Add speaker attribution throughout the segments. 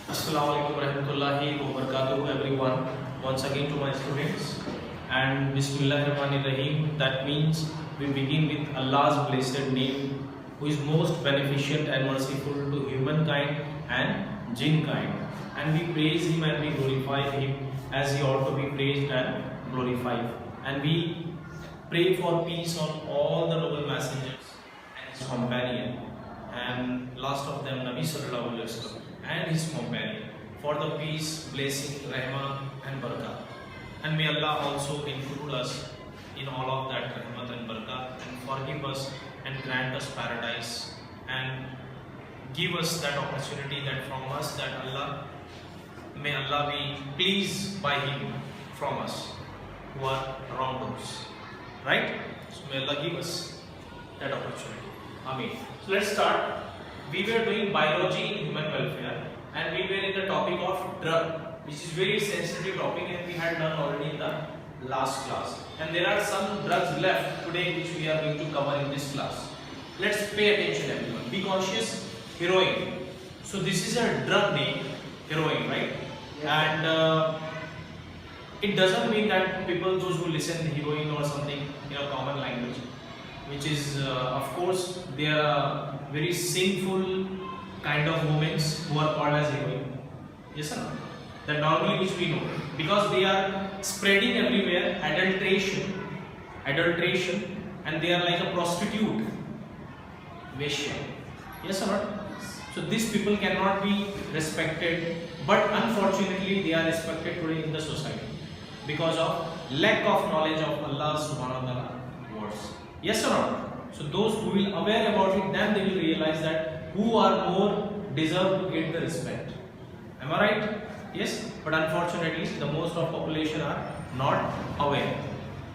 Speaker 1: Assalamualaikum warahmatullahi wabarakatuh everyone. Once again to my students and Bismillahirrahmanirrahim. That means we begin with Allah's blessed name, who is most beneficent and merciful to humankind and jinn kind. And we praise Him and we glorify Him as He ought to be praised and glorified. And we pray for peace on all the noble messengers and His companion. And last of them, Nabi Sallallahu Alaihi Wasallam and his companion, for the peace, blessing, rahmah and barakah. And may Allah also include us in all of that rahmat and barakah and forgive us and grant us paradise and give us that opportunity that from us that may Allah be pleased by Him from us who are wrongdoers. Right? So may Allah give us that opportunity. Ameen. So let's start. We were doing biology in human welfare and we were in the topic of drug, which is very sensitive topic and we had done already in the last class. And there are some drugs left today which we are going to cover in this class. Let's pay attention everyone. Be conscious. Heroin. So this is a drug name, heroin, right? Yeah. And it doesn't mean that people, those who listen to heroin or something in a common language, which is of course they are very sinful kind of women who are called as heroine. Yes or no? That normally which we know, because they are spreading everywhere adulteration, and they are like a prostitute, Veshya. Yes or not? So these people cannot be respected, but unfortunately they are respected today in the society because of lack of knowledge of Allah Subhanahu wa Ta'ala words. Yes or not? So those who will aware about it, then they will realize that who are more deserve to get the respect. Am I right? Yes. But unfortunately, the most of population are not aware.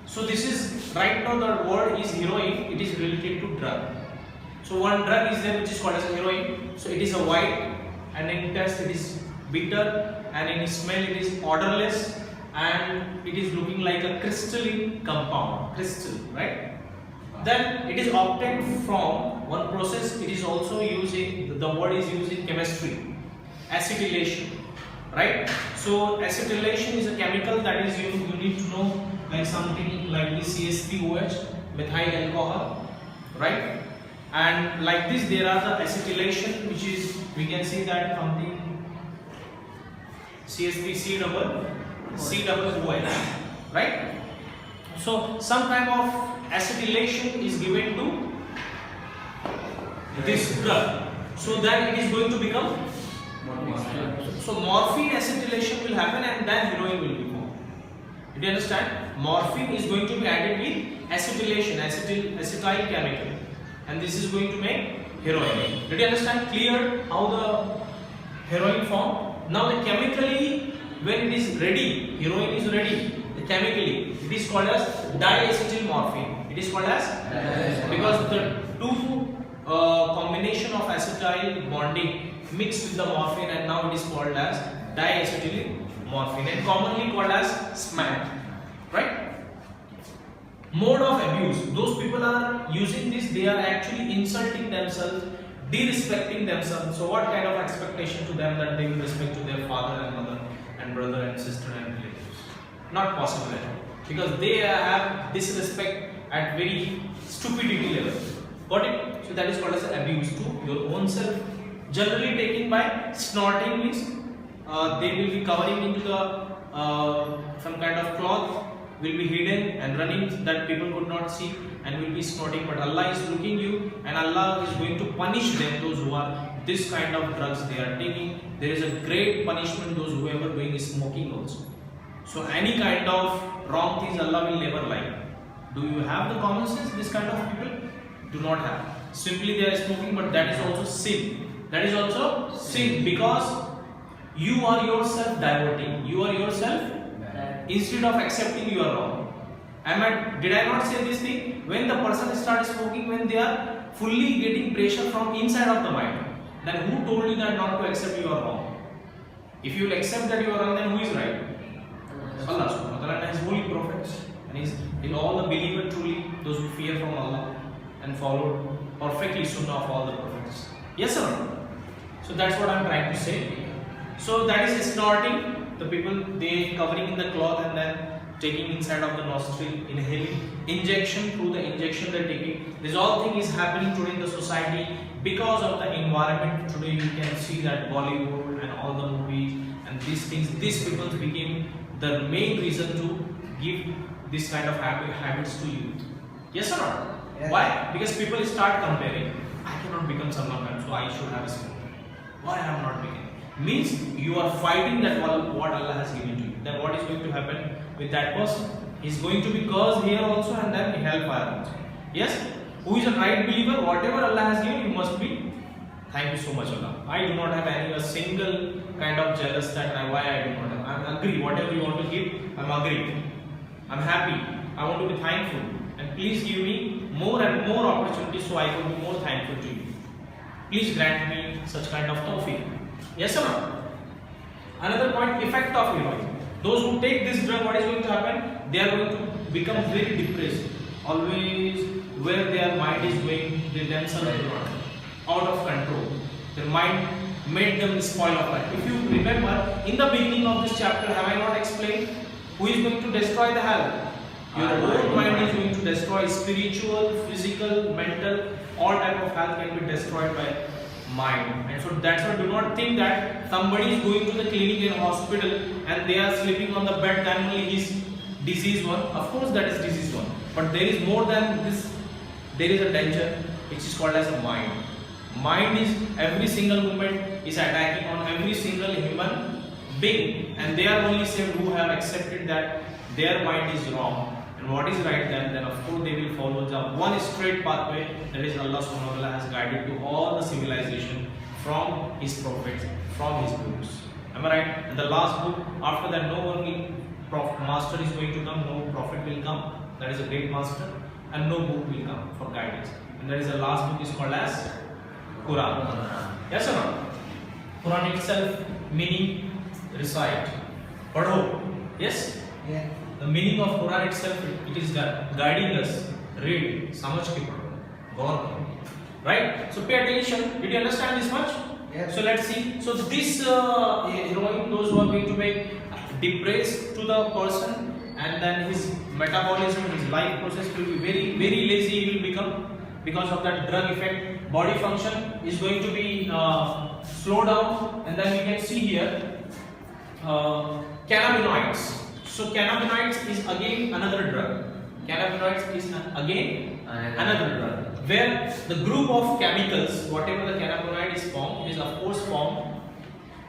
Speaker 1: So this is right now the word is heroin. It is related to drug. So one drug is there which is called as heroin. So it is a white, and in taste it is bitter, and in smell it is odorless, and it is looking like a crystalline compound. Crystal, right? Then it is obtained from one process. It is also used in, the word is used in chemistry, acetylation, right? So acetylation is a chemical that is you need to know, like something like this CH3OH, methyl alcohol, right? And like this there are the acetylation, which is, we can see that something CH3C double OH, right? So some kind of acetylation is given to this drug, so that it is going to become morphine. So morphine acetylation will happen and then heroin will be formed. Do you understand? Morphine is going to be added with acetylation, acetyl chemical, and this is going to make heroin. Did you understand? Clear how the heroin formed? Now the chemically, when it is ready, heroin is ready. Chemically, it is called as diacetyl morphine. It is called as because the two combination of acetyl bonding mixed with the morphine, and now it is called as diacetyl morphine and commonly called as SMAT. Right? Mode of abuse. Those people are using this. They are actually insulting themselves, disrespecting themselves. So what kind of expectation to them that they will respect to their father and mother and brother and sister and relatives? Not possible at all, because they have disrespect at very stupidity level. Got it? So that is called as abuse to your own self. Generally taken by snorting means they will be covering into the some kind of cloth, will be hidden and running that people could not see, and will be snorting. But Allah is looking you, and Allah is going to punish them. Those who are this kind of drugs they are taking, there is a great punishment. Those whoever doing is smoking also. So any kind of wrong things Allah will never like. Do you have the common sense? This kind of people do not have. Simply they are smoking, but that is also sin. That is also sin, because you are yourself diverting. You are yourself, instead of accepting you are wrong. Did I not say this thing? When the person starts smoking, when they are fully getting pressure from inside of the mind, then who told you that not to accept you are wrong? If you will accept that you are wrong, then who is right? Allah subhanahu wa ta'ala and His holy prophets, and His in all the believer truly, those who fear from Allah and follow perfectly sunnah of all the prophets. Yes or no? So that's what I'm trying to say. So that is snorting. The people, they covering in the cloth and then taking inside of the nostril, inhaling. Injection, through the injection they're taking. This all thing is happening today in the society because of the environment. Today you can see that Bollywood and all the movies and these things, these people became the main reason to give this kind of habits to youth. Yes or not?
Speaker 2: Yes.
Speaker 1: Why? Because people start comparing. I cannot become Salman Khan, so I should have a smoke. Why I am not becoming? Means you are fighting that what Allah has given to you. Then what is going to happen with that person? He is going to be cursed here also and then hellfire also. Yes? Who is a right believer? Whatever Allah has given, you must be. Thank you so much, Allah. I do not have a single kind of jealous that why I do not have. I agree. Whatever you want to give, I'm agreeing. I'm happy. I want to be thankful. And please give me more and more opportunities so I can be more thankful to you. Please grant me such kind of tawfiq. Yes or no? Another point, effect of heroin. Those who take this drug, what is going to happen? They are going to become very depressed. Always where their mind is going, they themselves are not out of control. Their mind made them spoil of life. If you remember, in the beginning of this chapter, have I not explained who is going to destroy the hell? Your own mind is going to destroy spiritual, physical, mental, all type of health can be destroyed by mind. And so that's why do not think that somebody is going to the clinic and hospital and they are sleeping on the bed and only his disease one. Of course that is disease one. But there is more than this. There is a danger which is called as a mind. Mind is every single moment is attacking on every single human being. And they are only saved who have accepted that their mind is wrong. And what is right then of course they will follow the one straight pathway that is Allah subhanahu wa ta'ala has guided to all the civilization from his prophets, from his books. Am I right? And the last book, after that no one will, master is going to come, no prophet will come, that is a great master, and no book will come for guidance. And that is the last book is called as Quran. Yes or no? Quran itself meaning recite, padho. Yes?
Speaker 2: Yeah.
Speaker 1: The meaning of Quran itself, it is guiding us. Read, samajh ke padho, gaur karo. Right? So pay attention. Did you understand this much?
Speaker 2: Yes.
Speaker 1: So let's see. So this heroin, those who are going to make depressed to the person, and then his metabolism, his life process will be very, very lazy. He will become because of that drug effect. Body function is going to be slowed down, and then we can see here cannabinoids. So cannabinoids is again another drug. Cannabinoids is again another drug, where the group of chemicals, whatever the cannabinoid is formed, it is of course formed.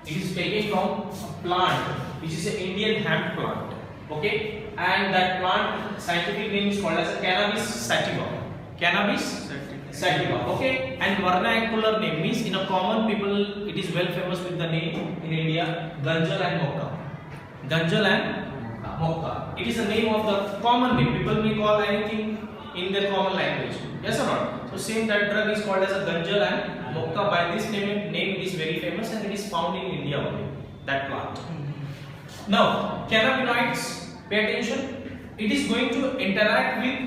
Speaker 1: It is taken from a plant, which is an Indian hemp plant. Okay, and that plant scientific name is called as a cannabis sativa. Cannabis sativa. Okay, and vernacular name means in a common people it is well famous with the name in India Ganjal and Mokka. Ganjal and Mokka. It is the name of the common name. People may call anything in their common language. Yes or not? So same that drug is called as a Ganjal and Mokka. By this name it is very famous and it is found in India only. That plant. Now cannabinoids. Pay attention. It is going to interact with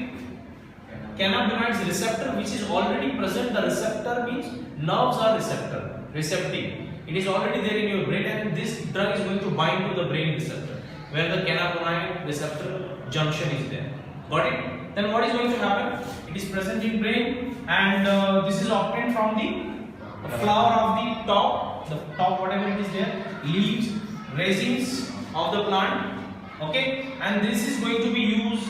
Speaker 1: cannabinoids receptor, which is already present. The receptor means nerves are receptive. It is already there in your brain, and this drug is going to bind to the brain receptor, where the cannabinoid receptor junction is there. Got it? Then what is going to happen? It is present in brain, and this is obtained from the flower of the top whatever it is there, leaves, resins of the plant. Okay, and this is going to be used.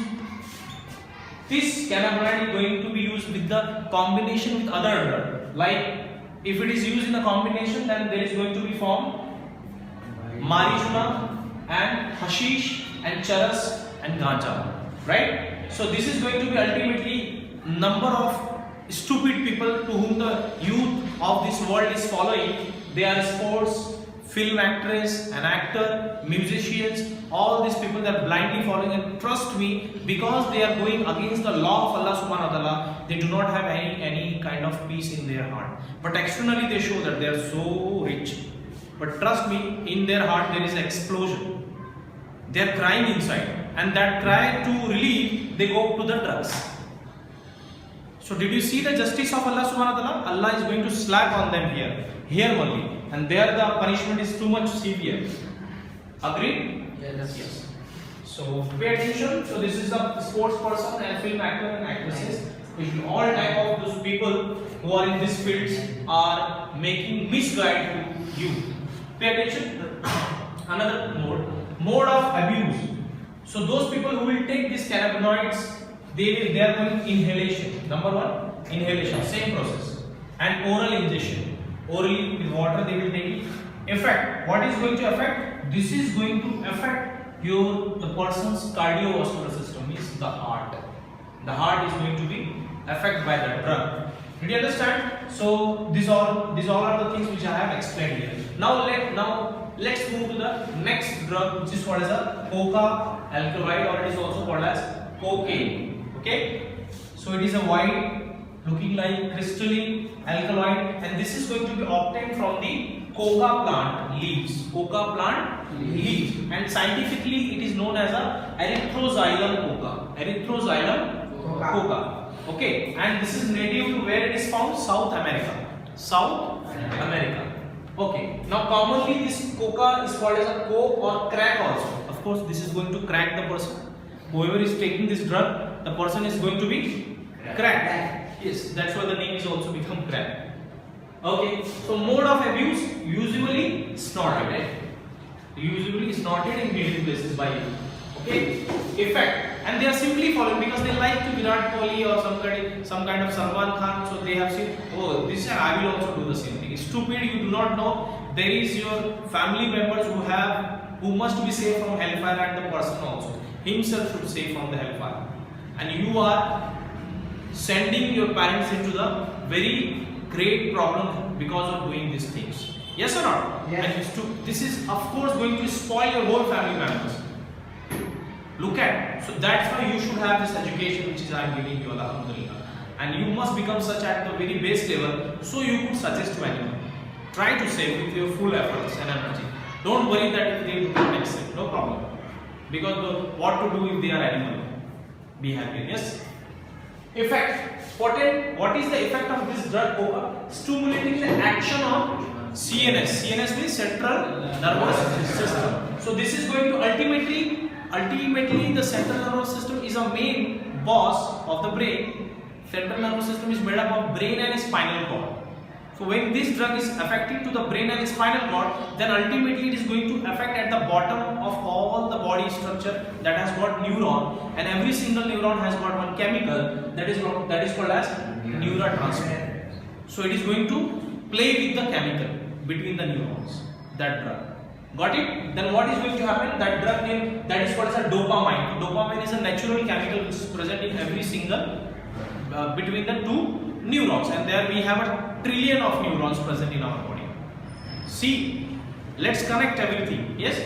Speaker 1: This cannabinoid is going to be used with the combination with other drug. Like if it is used in a combination, then there is going to be formed marijuana and hashish and charas and ganja. Right? So this is going to be ultimately number of stupid people to whom the youth of this world is following. They are sports, film actress, an actor, musicians, all these people they are blindly following, and trust me, because they are going against the law of Allah subhanahu wa ta'ala, they do not have any kind of peace in their heart. But externally they show that they are so rich. But trust me, in their heart there is an explosion. They are crying inside, and that cry to relieve, they go to the drugs. So did you see the justice of Allah subhanahu wa ta'ala? Allah is going to slap on them here only. and there the punishment is too much severe. Agreed?
Speaker 2: Yes.
Speaker 1: So pay attention. So this is the sports person and film actor and actresses. All type of those people who are in these fields are making misguide to you. Pay attention. Another mode of abuse. So those people who will take these cannabinoids, they are going inhalation. Number one, inhalation, same process, and oral ingestion. Orally with water they will take it. Effect. What is going to affect? This is going to affect the person's cardiovascular system, means the heart. The heart is going to be affected by the drug. Did you understand? So these all are the things which I have explained here. Now let's move to the next drug, which is called as a coca alkaloid, or it is also called as cocaine. Okay, so it is a white looking like crystalline alkaloid, and this is going to be obtained from the coca plant leaves. Coca plant leaves, and scientifically it is known as a erythroxylum coca. Erythroxylum coca. Okay, and this is native to where it is found? South America. South America. Okay, now commonly this coca is called as a coke or crack also. Of course, this is going to crack the person. Whoever is taking this drug, the person is going to be cracked. Yes, that's why the name is also become crack. Okay, so mode of abuse, usually snorted. Usually snorted in many places by you. Okay, effect, and they are simply following because they like to Virat Kohli or some kind of Salman Khan, so they have seen, oh, this and I will also do the same thing. Stupid, you do not know there is your family members who must be saved from hellfire, and the person also himself should save from the hellfire, and you are sending your parents into the very great problem because of doing these things. Yes or not?
Speaker 2: Yes.
Speaker 1: And this is of course going to spoil your whole family members. Look at, so that's why you should have this education which is I am giving you, alhamdulillah, and you must become such at the very base level so you could suggest to anyone. Try to save with your full efforts and energy. Don't worry that if they do not accept, no problem, because what to do if they are animal? Be happy. Yes. Effect. What is the effect of this drug coca? Stimulating the action of CNS. CNS means central nervous system. So this is going to ultimately the central nervous system is a main boss of the brain. Central nervous system is made up of brain and spinal cord. So when this drug is affecting to the brain and spinal cord, then ultimately it is going to affect at the bottom of all the body structure that has got neuron, and every single neuron has got one chemical that is called as neurotransmitter. So it is going to play with the chemical between the neurons, that drug. Got it? Then what is going to happen? That drug name, that is called as a dopamine. Dopamine is a natural chemical which is present in every single between the two neurons, and there we have a trillion of neurons present in our body. See, let's connect everything. Yes.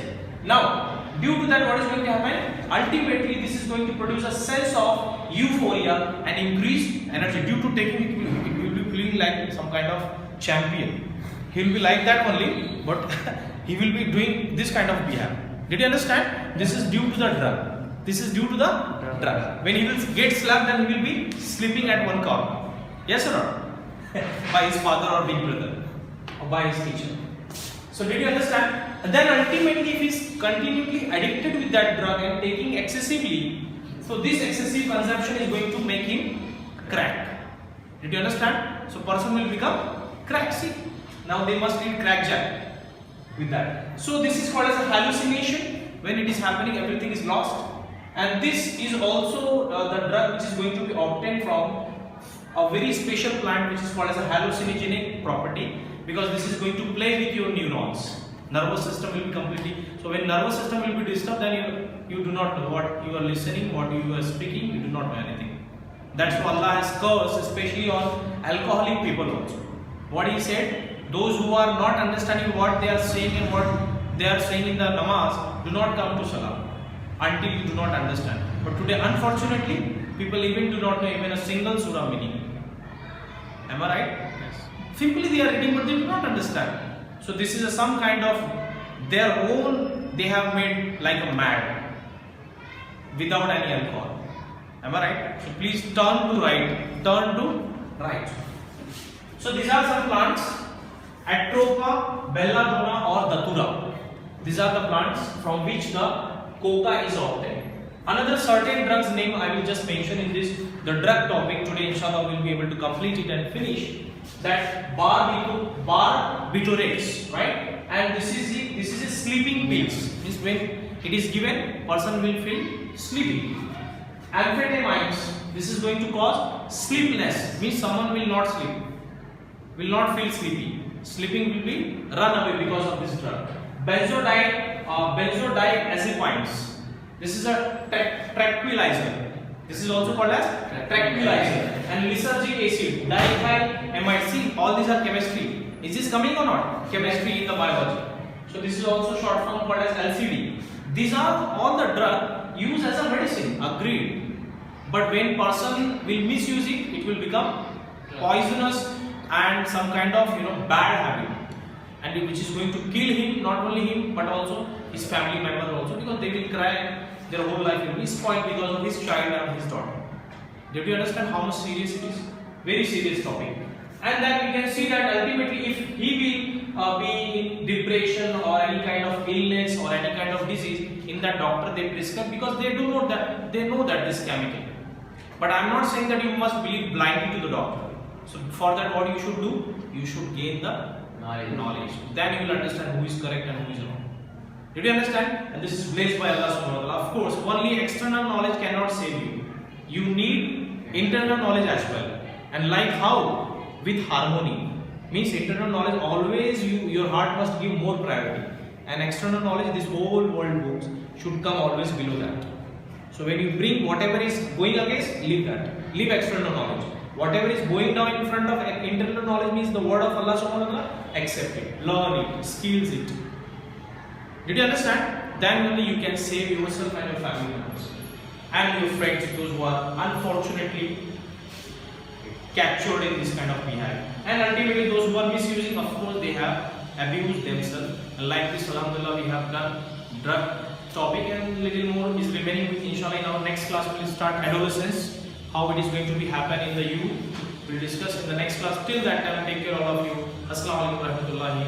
Speaker 1: Now, due to that, what is going to happen? Ultimately, this is going to produce a sense of euphoria and increased energy. Due to taking it, he will be feeling like some kind of champion. He will be like that only, but he will be doing this kind of behavior. Did you understand? This is due to the drug. This is due to the drug. When he will get slapped, then he will be sleeping at one corner. Yes or not? By his father or big brother, or by his teacher. So did you understand? And then ultimately, if he is continually addicted with that drug and taking excessively, so this excessive consumption is going to make him crack. Did you understand? So person will become crack. See, now they must eat crack jack with that. So this is called as a hallucination. When it is happening, everything is lost. And this is also the drug which is going to be obtained from a very special plant which is called as a hallucinogenic property, because this is going to play with your neurons. Nervous system will be completely, so when nervous system will be disturbed, then you do not know what you are listening, what you are speaking, you do not know anything. That's why Allah has cursed especially on alcoholic people also. What he said, those who are not understanding what they are saying and what they are saying in the namaz, do not come to salah until you do not understand. But today, unfortunately, people even do not know even a single surah meaning. Am I right? Yes. Simply they are reading, but they do not understand. So this is some kind of their own, they have made like a mad without any alcohol. Am I right? So please turn to right. Turn to right. So these are some plants. Atropa, belladonna or datura. These are the plants from which the coca is obtained. Another certain drugs name I will just mention in this the drug topic today. Inshallah we will be able to complete it and finish. That barbiturates, right? And this is a sleeping pills. Means when it is given, person will feel sleepy. Amphetamines. This is going to cause sleeplessness. Means someone will not sleep, will not feel sleepy. Sleeping will be run away because of this drug. Benzodiazepines. This is a tranquilizer. This is also called as tranquilizer. And lysergic acid, diethylamide. See, all these are chemistry. Is this coming or not? Chemistry in the biology. So this is also short form called as LCD. These are all the drug used as a medicine. Agreed. But when person will misuse it, it will become poisonous and some kind of bad habit, and which is going to kill him, not only him but also his family member also, because they will cry, their whole life will be spoiled because of his child and his daughter. Did you understand how much serious it is? Very serious topic. And then we can see that ultimately if he will be in depression or any kind of illness or any kind of disease, in that doctor they prescribe, because they know that this chemical. But I am not saying that you must believe blindly to the doctor. So for that, what you should do? You should gain the knowledge. Then you will understand who is correct and who is wrong. Did you understand? And this is blessed by Allah subhanahu wa ta'ala. Of course, only external knowledge cannot save you. You need internal knowledge as well. And like how? With harmony. Means internal knowledge always your heart must give more priority. And external knowledge, this whole world books should come always below that. So when you bring whatever is going against, leave that. Leave external knowledge. Whatever is going down in front of internal knowledge means the word of Allah subhanahu wa ta'ala, accept it, learn it, skills it. Did you understand? Then only you can save yourself and your family members and your friends, those who are unfortunately captured in this kind of behavior. And ultimately those who are misusing, of course they have abused themselves. And like this, alhamdulillah, we have done drug topic, and little more is remaining with inshallah. In our next class we will start adolescence, how it is going to be happen in the youth. We will discuss in the next class. Till that time, take care all of you. Assalamu alaikum warahmatullahi